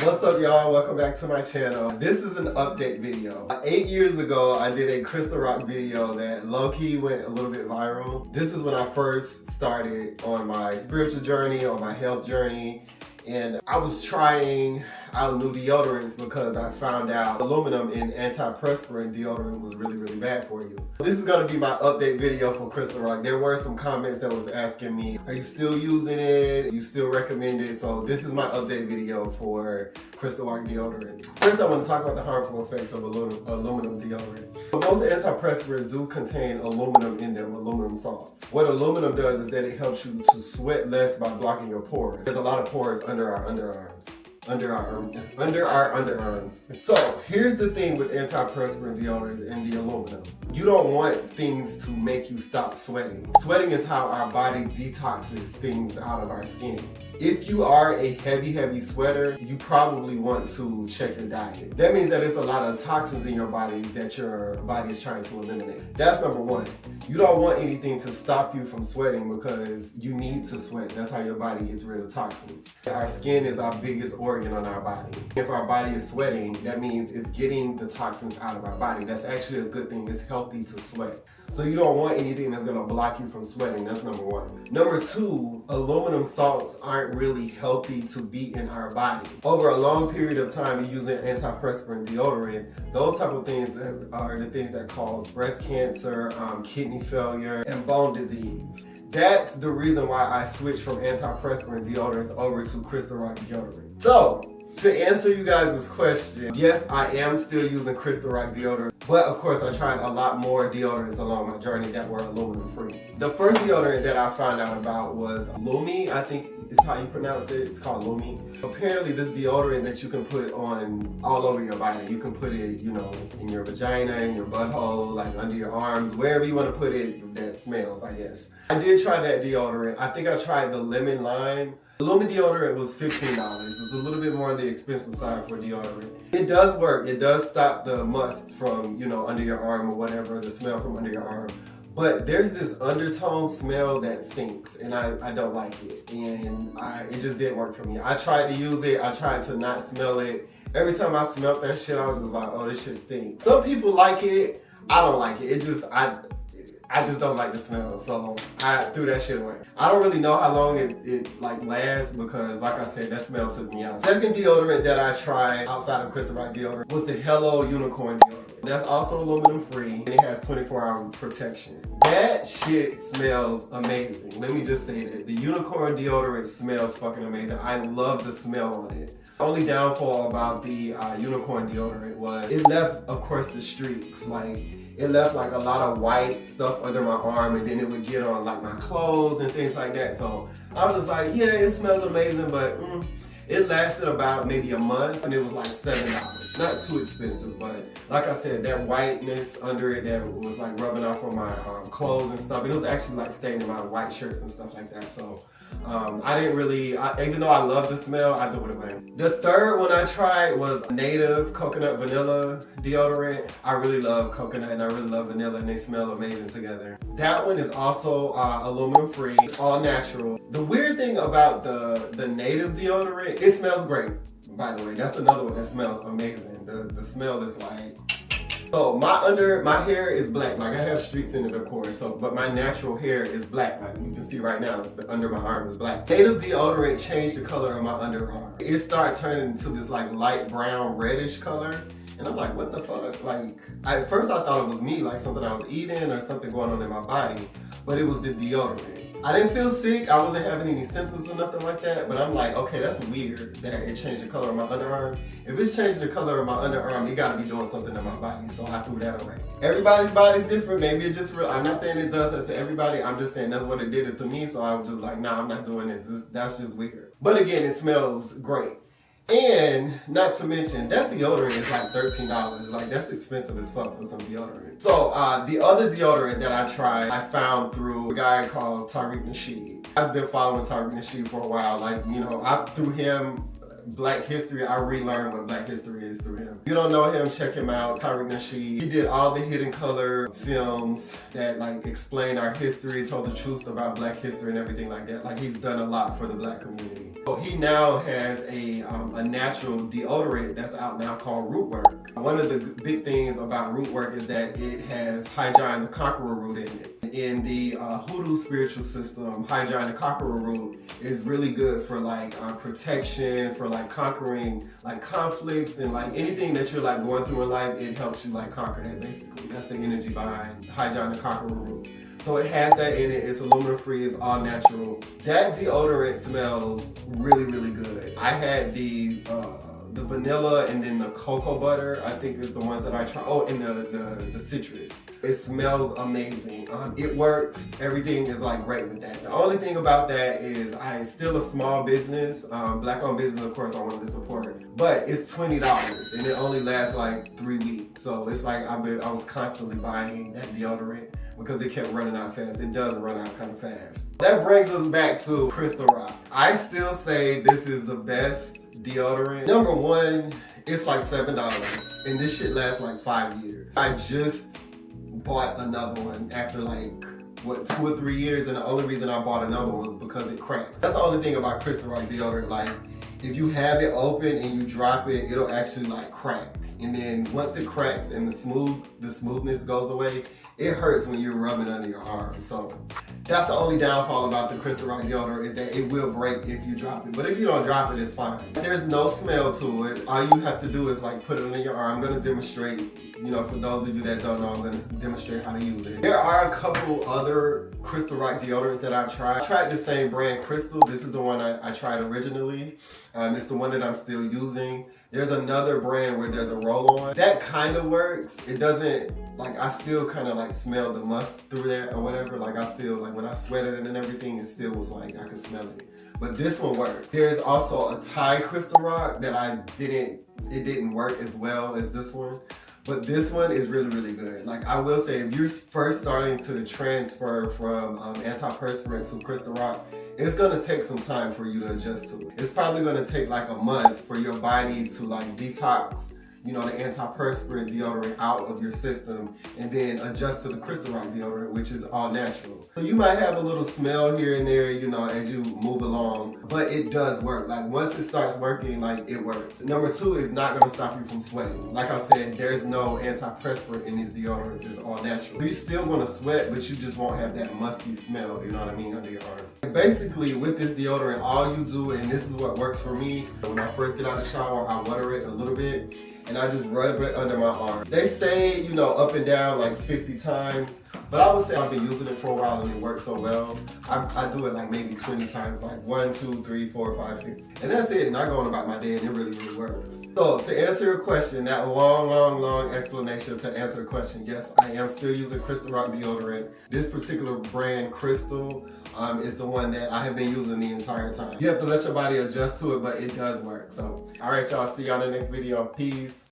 What's up, y'all? Welcome back to my channel. This is an update video. 8 years ago, I did a Crystal Rock video that low-key went a little bit viral. This is when I first started on my spiritual journey, on my health journey, and I was trying out new deodorants because I found out aluminum in antiperspirant deodorant was really bad for you. This is gonna be my update video for Crystal Rock. There were some comments that was asking me, are you still using it? You still recommend it? So this is my update video for Crystal Rock deodorant. First, I want to talk about the harmful effects of aluminum deodorant. Most antiperspirants do contain aluminum in them, aluminum salts. What aluminum does is that it helps you to sweat less by blocking your pores. There's a lot of pores under our underarms. Under our underarms. So here's the thing with antiperspirant deodorants and the aluminum. You don't want things to make you stop sweating. Sweating is how our body detoxes things out of our skin. If you are a heavy sweater, you probably want to check your diet. That means that there's a lot of toxins in your body that your body is trying to eliminate. That's number one. You don't want anything to stop you from sweating because you need to sweat. That's how your body gets rid of toxins. Our skin is our biggest organ on our body. If our body is sweating, that means it's getting the toxins out of our body. That's actually a good thing. It's healthy to sweat. So you don't want anything that's gonna block you from sweating. That's number one. Number two, aluminum salts aren't really healthy to be in our body. Over a long period of time, you're using antiperspirant deodorant. Those type of things are the things that cause breast cancer, kidney failure, and bone disease. That's the reason why I switched from antiperspirant deodorants over to Crystal Rock deodorant. So, to answer you guys' question, yes, I am still using Crystal Rock deodorant, but of course I tried a lot more deodorants along my journey that were aluminum free. The first deodorant that I found out about was Lumi, I think is how you pronounce it. It's called Lumi. Apparently this deodorant that you can put on all over your body. You can put it, you know, in your vagina, in your butthole, like under your arms, wherever you want to put it that smells, I guess. I did try that deodorant. I think I tried the lemon lime. The Lumi deodorant was $15. It's a little bit more on the expensive side for deodorant. It does work. It does stop the must from, you know, under your arm or whatever, the smell from under your arm. But there's this undertone smell that stinks, and I don't like it. And it just didn't work for me. I tried to use it. I tried to not smell it. Every time I smelled that shit, I was just like, oh, this shit stinks. Some people like it. I don't like it. I just don't like the smell, so I threw that shit away. I don't really know how long it like lasts because, like I said, that smell took me out. Second deodorant that I tried outside of Crystal Rock deodorant was the Hello Unicorn deodorant. That's also aluminum free and it has 24-hour protection. That shit smells amazing. Let me just say that. The Unicorn deodorant smells fucking amazing. I love the smell on it. The only downfall about the Unicorn deodorant was it left, of course, the streaks. Like, it left like a lot of white stuff under my arm and then it would get on like my clothes and things like that. So I was just like, yeah, it smells amazing, but it lasted about maybe a month and it was like $7. Not too expensive, but like I said, that whiteness under it that was like rubbing off on my clothes and stuff. It was actually like staining my white shirts and stuff like that. So I didn't really, even though I love the smell, I threw it away. The third one I tried was Native Coconut Vanilla Deodorant. I really love coconut and I really love vanilla and they smell amazing together. That one is also aluminum free, all natural. The weird thing about the Native deodorant, it smells great, by the way. That's another one that smells amazing. The smell is like, so my hair is black. Like I have streaks in it, of course. So, but my natural hair is black. Like you can see right now, the under my arm is black. Native deodorant changed the color of my underarm. It started turning into this like light brown, reddish color. And I'm like, what the fuck? Like, at first I thought it was me, like something I was eating or something going on in my body. But it was the deodorant. I didn't feel sick. I wasn't having any symptoms or nothing like that. But I'm like, okay, that's weird that it changed the color of my underarm. If it's changing the color of my underarm, it gotta be doing something to my body. So I threw that away. Everybody's body's different. Maybe it just, I'm not saying it does that to everybody. I'm just saying that's what it did it to me. So I was just like, nah, I'm not doing this. That's just weird. But again, it smells great. And not to mention, that deodorant is like $13. Like, that's expensive as fuck for some deodorant. So, the other deodorant that I tried, I found through a guy called Tariq Nasheed. I've been following Tariq Nasheed for a while. Like, you know, through him, Black history. I relearned what Black history is through him. If you don't know him, check him out, Tariq Nasheed. He did all the Hidden Color films that like explain our history, told the truth about Black history and everything like that. Like he's done a lot for the Black community. So he now has a natural deodorant that's out now called Root Work. One of the big things about Root Work is that it has Hygiene the Conqueror root in it. In the Hoodoo spiritual system, Hygiene the Conqueror root is really good for like protection, for like conquering like conflicts and like anything that you're like going through in life. It helps you like conquer that basically. That's the energy behind Hygiene the Conqueror root. So it has that in it. It's aluminum free. It's all natural. That deodorant smells really, really good. I had the vanilla and then the cocoa butter, I think is the ones that I try. Oh, and the citrus. It smells amazing. It works. Everything is like great with that. The only thing about that is it's still a small business. Black owned business, of course, I wanted to support. But it's $20 and it only lasts like 3 weeks. So it's like I was constantly buying that deodorant because it kept running out fast. It does run out kind of fast. That brings us back to Crystal Rock. I still say this is the best deodorant. Number one, it's like $7 and this shit lasts like 5 years. I just bought another one after like, what, 2 or 3 years, and the only reason I bought another one was because it cracks. That's the only thing about Crystal Rock deodorant. Like, if you have it open and you drop it, it'll actually like crack. And then once it cracks and the smoothness goes away, it hurts when you're rubbing under your arm. So that's the only downfall about the Crystal Rock deodorant, is that it will break if you drop it. But if you don't drop it, it's fine. There's no smell to it. All you have to do is like put it under your arm. I'm gonna demonstrate, you know, for those of you that don't know, I'm gonna demonstrate how to use it. There are a couple other Crystal Rock deodorants that I've tried. I tried the same brand, Crystal. This is the one I tried originally. It's the one that I'm still using. There's another brand where there's a roll-on. That kind of works. It doesn't, like, I still kind of like smell the must through there or whatever. Like I still, like when I sweated it and everything, it still was like, I could smell it. But this one works. There's also a Thai Crystal Rock that it didn't work as well as this one. But this one is really, really good. Like I will say, if you're first starting to transfer from antiperspirant to Crystal Rock, it's gonna take some time for you to adjust to it. It's probably gonna take like a month for your body to like detox, you know, the antiperspirant deodorant out of your system and then adjust to the Crystal Rock deodorant, which is all natural. So you might have a little smell here and there, you know, as you move along, but it does work. Like once it starts working, like it works. Number two, is not gonna stop you from sweating. Like I said, there's no antiperspirant in these deodorants, it's all natural. So you're still gonna sweat, but you just won't have that musty smell, you know what I mean, under your arm. And basically with this deodorant, all you do, and this is what works for me, when I first get out of the shower, I water it a little bit, and I just rub it under my arm. They say, you know, up and down like 50 times, but I would say I've been using it for a while and it works so well. I do it like maybe 20 times, like 1, 2, 3, 4, 5, 6. And that's it, and I go on about my day and it really, really works. So to answer your question, that long explanation to answer the question, yes, I am still using Crystal Rock deodorant. This particular brand, Crystal, is the one that I have been using the entire time. You have to let your body adjust to it, but it does work. So, all right, y'all, see y'all in the next video. Peace.